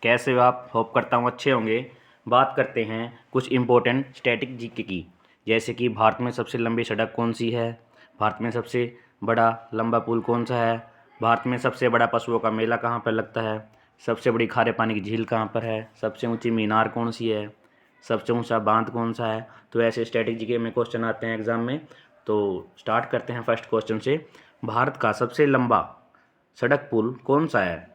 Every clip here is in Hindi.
कैसे हो आप? होप करता हूँ अच्छे होंगे। बात करते हैं कुछ इम्पोर्टेंट स्टैटिक जीके की, जैसे कि भारत में सबसे लंबी सड़क कौन सी है, भारत में सबसे बड़ा लंबा पुल कौन सा है, भारत में सबसे बड़ा पशुओं का मेला कहाँ पर लगता है, सबसे बड़ी खारे पानी की झील कहाँ पर है, सबसे ऊंची मीनार कौन सी है, सबसे ऊंचा बांध कौन सा है। तो ऐसे स्टैटिक जीके में क्वेश्चन आते हैं एग्जाम में। तो स्टार्ट करते हैं फर्स्ट क्वेश्चन से। भारत का सबसे लंबा सड़क पुल कौन सा है?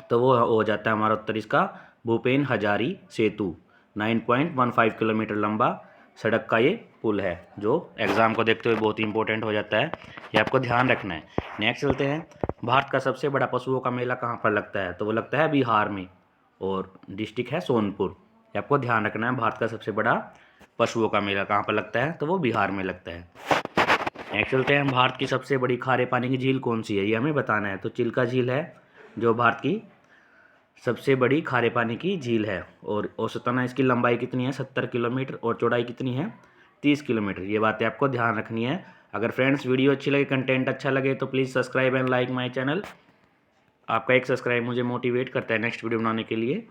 तो वो हो जाता है हमारा उत्तर इसका भूपेन हजारी सेतु। 9.15 किलोमीटर लंबा सड़क का ये पुल है, जो एग्ज़ाम को देखते हुए बहुत ही इंपॉर्टेंट हो जाता है। ये आपको ध्यान रखना है। नेक्स्ट चलते हैं, भारत का सबसे बड़ा पशुओं का मेला कहाँ पर लगता है? तो वो लगता है बिहार में, और डिस्ट्रिक्ट है सोनपुर। ये आपको ध्यान रखना है। भारत का सबसे बड़ा पशुओं का मेला कहाँ पर लगता है? तो वो बिहार में लगता है। नेक्स्ट चलते हैं, भारत की सबसे बड़ी खारे पानी की झील कौन सी है? ये हमें बताना है। तो चिल्का झील है जो भारत की सबसे बड़ी खारे पानी की झील है, और औसतन इसकी लंबाई कितनी है? 70 किलोमीटर, और चौड़ाई कितनी है? 30 किलोमीटर। ये बातें आपको ध्यान रखनी है। अगर फ्रेंड्स वीडियो अच्छी लगे, कंटेंट अच्छा लगे, तो please subscribe and like my channel. आपका एक सब्सक्राइब मुझे मोटिवेट करता है नेक्स्ट वीडियो बनाने के लिए।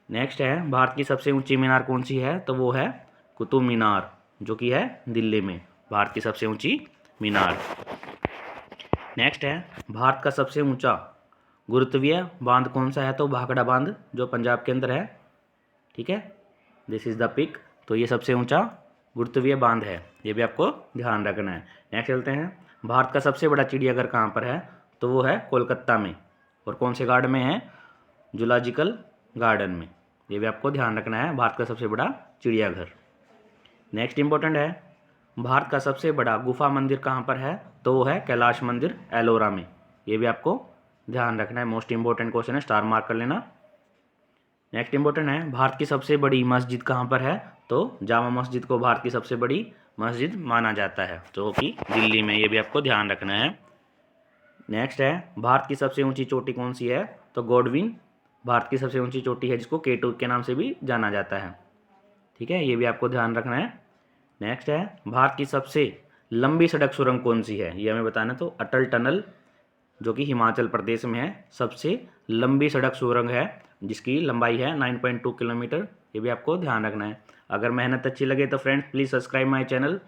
नेक्स्ट है, भारत की सबसे ऊंची मीनार कौन सी है? तो वो है कुतुब मीनार, जो कि है दिल्ली में, भारत की सबसे ऊंची मीनार। नेक्स्ट है, भारत का सबसे ऊंचा गुरुत्वीय बांध कौन सा है? तो भाखड़ा बांध, जो पंजाब के अंदर है। ठीक है, दिस इज़ द पिक। तो ये सबसे ऊंचा गुरुत्वीय बांध है, ये भी आपको ध्यान रखना है। नेक्स्ट चलते हैं, भारत का सबसे बड़ा चिड़ियाघर कहाँ पर है? तो वो है कोलकाता में, और कौन से गार्ड में है? जूलॉजिकल गार्डन में। ये भी आपको ध्यान रखना है, भारत का सबसे बड़ा चिड़ियाघर। नेक्स्ट इंपॉर्टेंट है, भारत का सबसे बड़ा गुफा मंदिर कहाँ पर है? तो वो है कैलाश मंदिर एलोरा में। ये भी आपको ध्यान रखना है, मोस्ट इंपॉर्टेंट क्वेश्चन है, स्टार मार्क कर लेना। नेक्स्ट इंपॉर्टेंट है, भारत की सबसे बड़ी मस्जिद कहाँ पर है? तो जामा मस्जिद को भारत की सबसे बड़ी मस्जिद माना जाता है, जो कि दिल्ली में। ये भी आपको ध्यान रखना है। नेक्स्ट है, भारत की सबसे ऊंची चोटी कौन सी है? तो गॉडविन भारत की सबसे ऊंची चोटी है, जिसको K2 के नाम से भी जाना जाता है। ठीक है, ये भी आपको ध्यान रखना है। नेक्स्ट है, भारत की सबसे लंबी सड़क सुरंग कौन सी है? ये हमें बताना है। तो अटल टनल, जो कि हिमाचल प्रदेश में है, सबसे लंबी सड़क सुरंग है, जिसकी लंबाई है 9.2 किलोमीटर। ये भी आपको ध्यान रखना है। अगर मेहनत अच्छी लगे तो friends please subscribe my channel.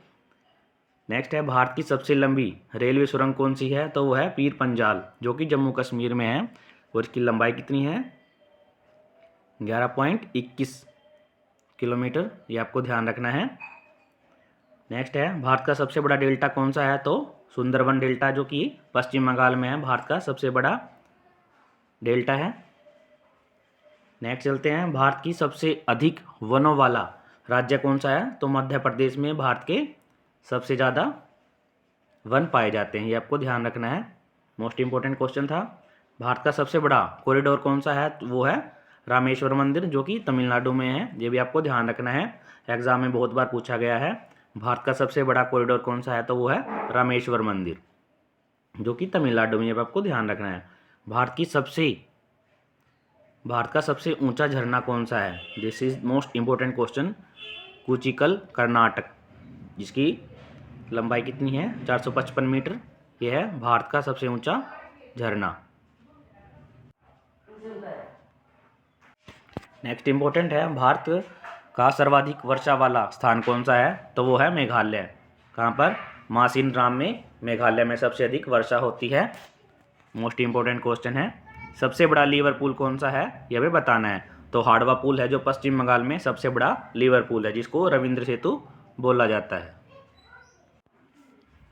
Next है, भारत की सबसे लंबी रेलवे सुरंग कौन सी है? तो वो है पीर पंजाल, जो कि जम्मू कश्मीर में है, और इसकी लंबाई कितनी है? 11.21 किलोमीटर। ये आपको ध्यान रखना है। नेक्स्ट है, भारत का सबसे बड़ा डेल्टा कौन सा है? तो सुंदरबन डेल्टा, जो कि पश्चिम बंगाल में है, भारत का सबसे बड़ा डेल्टा है। नेक्स्ट चलते हैं, भारत की सबसे अधिक वनों वाला राज्य कौन सा है? तो मध्य प्रदेश में भारत के सबसे ज़्यादा वन पाए जाते हैं। ये आपको ध्यान रखना है, मोस्ट इंपॉर्टेंट क्वेश्चन था। भारत का सबसे बड़ा कॉरिडोर कौन सा है? तो वो है रामेश्वर मंदिर, जो कि तमिलनाडु में है। ये भी आपको ध्यान रखना है, एग्जाम में बहुत बार पूछा गया है। भारत का सबसे बड़ा कॉरिडोर कौन सा है? तो वो है रामेश्वर मंदिर, जो कि तमिलनाडु में। ये भी आपको ध्यान रखना है। भारत का सबसे ऊंचा झरना कौन सा है? This is most important question. Kunchikal Karnataka, जिसकी लंबाई कितनी है? 455 मीटर। यह है भारत का सबसे ऊंचा झरना। नेक्स्ट इंपॉर्टेंट है, भारत का सर्वाधिक वर्षा वाला स्थान कौन सा है? तो वो है मेघालय। कहाँ पर? मासिन राम में, मेघालय में सबसे अधिक वर्षा होती है। मोस्ट इंपॉर्टेंट क्वेश्चन है। सबसे बड़ा लीवर पुल कौन सा है? यह भी बताना है। तो हाड़वा पुल है, जो पश्चिम बंगाल में सबसे बड़ा लीवर पुल है, जिसको रविंद्र सेतु बोला जाता है।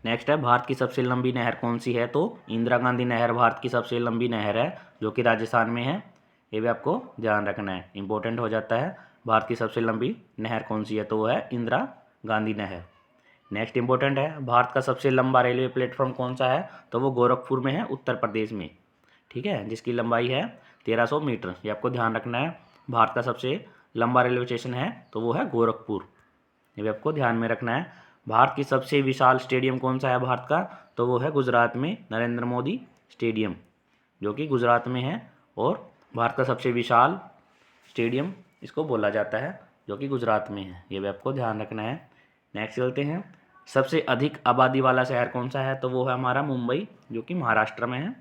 नेक्स्ट है, भारत की सबसे लंबी नहर कौन सी है? तो इंदिरा गांधी नहर भारत की सबसे लंबी नहर है, जो कि राजस्थान में है। ये भी आपको ध्यान रखना है, इंपॉर्टेंट हो जाता है। भारत की सबसे लंबी नहर कौन सी है? तो वो है इंदिरा गांधी नहर। नेक्स्ट इंपॉर्टेंट है, भारत का सबसे लंबा रेलवे प्लेटफॉर्म कौन सा है? तो वो गोरखपुर में है, उत्तर प्रदेश में। ठीक है, जिसकी लंबाई है 1300 मीटर। ये आपको ध्यान रखना है। भारत का सबसे लंबा रेलवे स्टेशन है, तो वो है गोरखपुर। ये भी आपको ध्यान में रखना है। भारत की सबसे विशाल स्टेडियम कौन सा है भारत का? तो वो है गुजरात में नरेंद्र मोदी स्टेडियम, जो कि गुजरात में है, और भारत का सबसे विशाल स्टेडियम इसको बोला जाता है, जो कि गुजरात में है। ये भी आपको ध्यान रखना है। नेक्स्ट चलते हैं, सबसे अधिक आबादी वाला शहर कौन सा है? तो वो है हमारा मुंबई, जो कि महाराष्ट्र में है।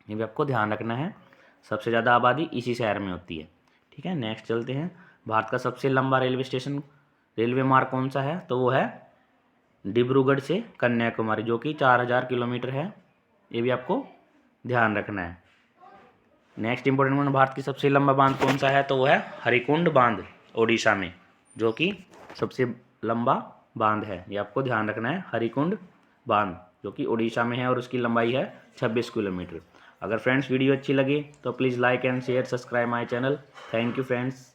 ये भी आपको ध्यान रखना है। सबसे ज़्यादा आबादी इसी शहर में होती है। ठीक है, नेक्स्ट चलते हैं। भारत का सबसे लंबा रेलवे मार्ग कौन सा है? तो वो है डिब्रूगढ़ से कन्याकुमारी, जो कि 4000 किलोमीटर है। ये भी आपको ध्यान रखना है। नेक्स्ट इंपॉर्टेंट पॉइंट, भारत की सबसे लंबा बांध कौन सा है? तो वो है हरिकुंड बांध ओडिशा में, जो कि सबसे लंबा बांध है। ये आपको ध्यान रखना है, हरिकुंड बांध जो कि ओडिशा में है और उसकी लंबाई है 26 किलोमीटर। अगर फ्रेंड्स वीडियो अच्छी लगे तो please like and share, subscribe my channel. Thank you friends.